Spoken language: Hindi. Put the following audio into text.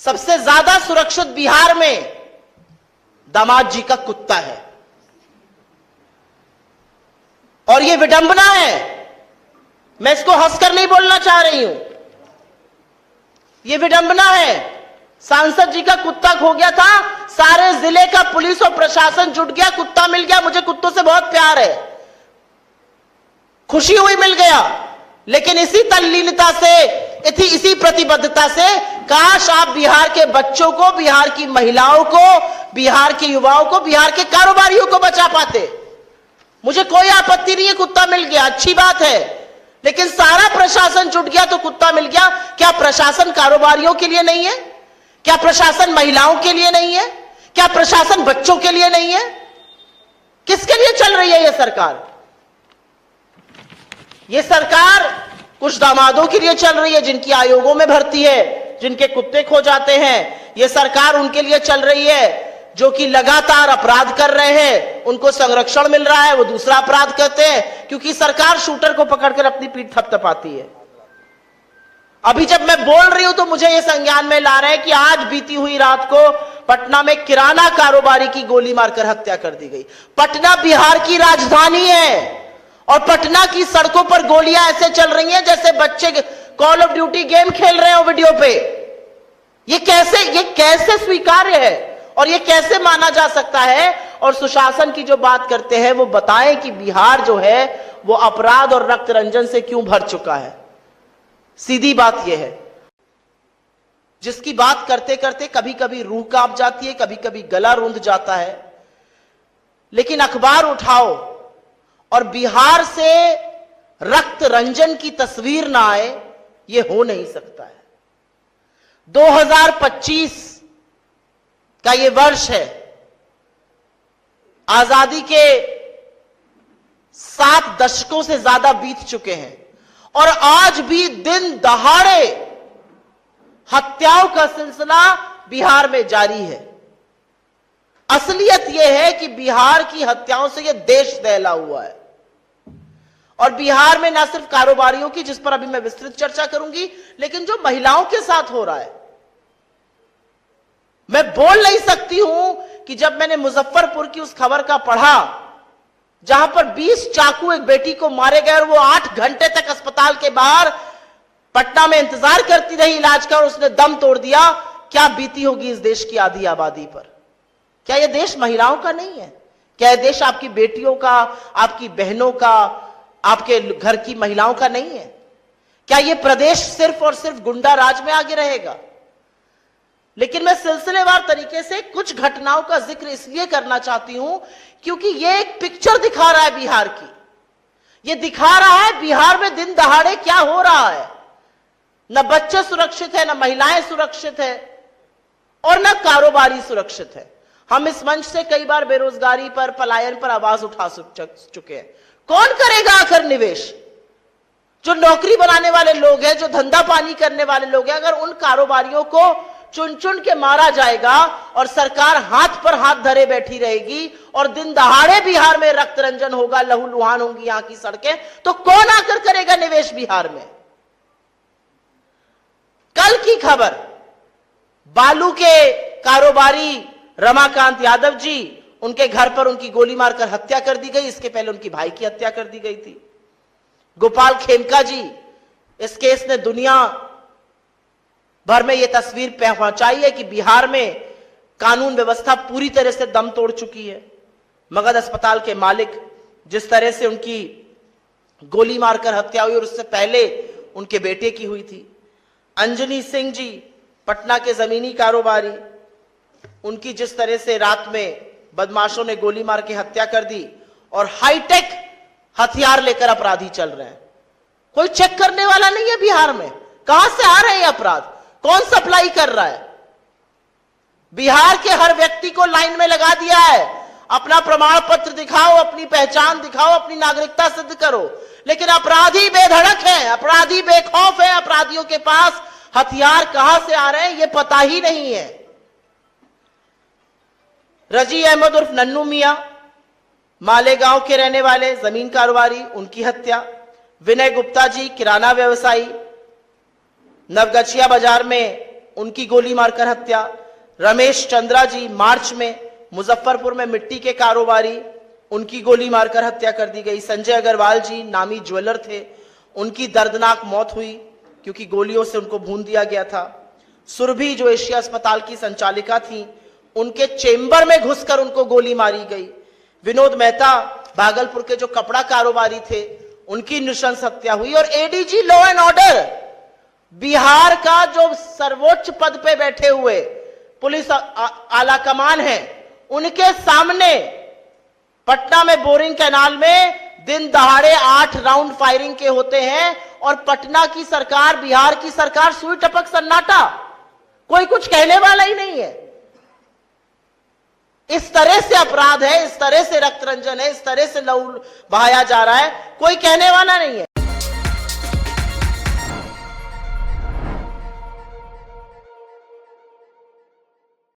सबसे ज्यादा सुरक्षित बिहार में दामाद जी का कुत्ता है। और यह विडंबना है, मैं इसको हंसकर नहीं बोलना चाह रही हूं, यह विडंबना है। सांसद जी का कुत्ता खो गया था, सारे जिले का पुलिस और प्रशासन जुट गया, कुत्ता मिल गया। मुझे कुत्तों से बहुत प्यार है, खुशी हुई मिल गया। लेकिन इसी तल्लीनता से, इसी प्रतिबद्धता से काश आप बिहार के बच्चों को, बिहार की महिलाओं को, बिहार के युवाओं को, बिहार के कारोबारियों को बचा पाते। मुझे कोई आपत्ति नहीं है, कुत्ता मिल गया, अच्छी बात है। लेकिन सारा प्रशासन जुट गया तो कुत्ता मिल गया। क्या प्रशासन कारोबारियों के लिए नहीं है? क्या प्रशासन महिलाओं के लिए नहीं है? क्या प्रशासन बच्चों के लिए नहीं है? किसके लिए चल रही है यह सरकार? यह सरकार कुछ दामादों के लिए चल रही है जिनकी आयोगों में भर्ती है, जिनके कुत्ते खो जाते हैं। यह सरकार उनके लिए चल रही है जो कि लगातार अपराध कर रहे हैं, उनको संरक्षण मिल रहा है, वो दूसरा अपराध करते हैं, क्योंकि सरकार शूटर को पकड़कर अपनी पीठ थपथपाती है। अभी जब मैं बोल रही हूं तो मुझे यह संज्ञान में ला रहे हैं कि आज बीती हुई रात को पटना में किराना कारोबारी की गोली मारकर हत्या कर दी गई। पटना बिहार की राजधानी है और पटना की सड़कों पर गोलियां ऐसे चल रही हैं जैसे बच्चे कॉल ऑफ ड्यूटी गेम खेल रहे हो वीडियो पे। ये कैसे स्वीकार्य है और ये कैसे माना जा सकता है? और सुशासन की जो बात करते हैं वो बताएं कि बिहार जो है वो अपराध और रक्त रंजन से क्यों भर चुका है। सीधी बात यह है, जिसकी बात करते करते कभी कभी रूह कांप जाती है, कभी कभी गला रूंध जाता है। लेकिन अखबार उठाओ और बिहार से रक्त रंजन की तस्वीर ना आए, यह हो नहीं सकता है। 2025 का यह वर्ष है, आजादी के 7 दशकों से ज्यादा बीत चुके हैं और आज भी दिन दहाड़े हत्याओं का सिलसिला बिहार में जारी है। असलियत यह है कि बिहार की हत्याओं से यह देश दहला हुआ है। और बिहार में न सिर्फ कारोबारियों की, जिस पर अभी मैं विस्तृत चर्चा करूंगी, लेकिन जो महिलाओं के साथ हो रहा है। मैं बोल नहीं सकती हूं कि जब मैंने मुजफ्फरपुर की उस खबर का पढ़ा जहां पर 20 चाकू एक बेटी को मारे गए और वो 8 घंटे तक अस्पताल के बाहर पटना में इंतजार करती रही इलाज का और उसने दम तोड़ दिया, क्या बीती होगी इस देश की आधी आबादी पर? क्या यह देश महिलाओं का नहीं है? क्या यह देश आपकी बेटियों का, आपकी बहनों का, आपके घर की महिलाओं का नहीं है? क्या यह प्रदेश सिर्फ और सिर्फ गुंडा राज में आगे रहेगा? लेकिन मैं सिलसिलेवार तरीके से कुछ घटनाओं का जिक्र इसलिए करना चाहती हूं क्योंकि यह एक पिक्चर दिखा रहा है बिहार की। यह दिखा रहा है बिहार में दिन दहाड़े क्या हो रहा है। न बच्चे सुरक्षित है, न महिलाएं सुरक्षित है और न कारोबारी सुरक्षित है। हम इस मंच से कई बार बेरोजगारी पर, पलायन पर आवाज उठा चुके हैं। कौन करेगा आखिर निवेश? जो नौकरी बनाने वाले लोग हैं, जो धंधा पानी करने वाले लोग हैं, अगर उन कारोबारियों को चुन चुन के मारा जाएगा और सरकार हाथ पर हाथ धरे बैठी रहेगी और दिन दहाड़े बिहार में रक्त रंजन होगा, लहूलुहान होंगी यहां की सड़कें, तो कौन आकर करेगा निवेश बिहार में? कल की खबर, बालू के कारोबारी रमाकांत यादव जी, उनके घर पर उनकी गोली मारकर हत्या कर दी गई। इसके पहले उनकी भाई की हत्या कर दी गई थी। गोपाल खेमका जी, इस केस ने दुनिया भर में यह तस्वीर पहुंचाई है कि बिहार में कानून व्यवस्था पूरी तरह से दम तोड़ चुकी है। मगध अस्पताल के मालिक, जिस तरह से उनकी गोली मारकर हत्या हुई और उससे पहले उनके बेटे की हुई थी। अंजनी सिंह जी, पटना के जमीनी कारोबारी, उनकी जिस तरह से रात में बदमाशों ने गोली मार के हत्या कर दी और हाईटेक हथियार लेकर अपराधी चल रहे हैं। कोई चेक करने वाला नहीं है बिहार में, कहां से आ रहे हैं अपराध, कौन सप्लाई कर रहा है? बिहार के हर व्यक्ति को लाइन में लगा दिया है। अपना प्रमाण पत्र दिखाओ, अपनी पहचान दिखाओ, अपनी नागरिकता सिद्ध करो। लेकिन अपराधी बेधड़क है, अपराधी बेखौफ है, अपराधियों के पास हथियार कहां से आ रहे हैं यह पता ही नहीं है। रजी अहमद उर्फ नन्नू मियां, मालेगांव के रहने वाले जमीन कारोबारी, उनकी हत्या। विनय गुप्ता जी, किराना व्यवसायी, नवगछिया बाजार में उनकी गोली मारकर हत्या। रमेश चंद्रा जी मार्च में मुजफ्फरपुर में मिट्टी के कारोबारी, उनकी गोली मारकर हत्या कर दी गई। संजय अग्रवाल जी नामी ज्वेलर थे, उनकी दर्दनाक मौत हुई क्योंकि गोलियों से उनको भून दिया गया था। सुरभि जो एशिया अस्पताल की संचालिका थी, उनके चेंबर में घुसकर उनको गोली मारी गई। विनोद मेहता भागलपुर के जो कपड़ा कारोबारी थे, उनकी नृशंस हत्या हुई। और ADG law and order, Bihar का जो सर्वोच्च पद पे बैठे हुए पुलिस आला कमान है, उनके सामने पटना में बोरिंग कैनाल में दिन दहाड़े 8 राउंड फायरिंग के होते हैं और पटना की सरकार, बिहार की सरकार सुई टपक सन्नाटा, कोई कुछ कहने वाला ही नहीं है। इस तरह से अपराध है, इस तरह से रक्त रंजन है, इस तरह से लहू बहाया जा रहा है, कोई कहने वाला नहीं है।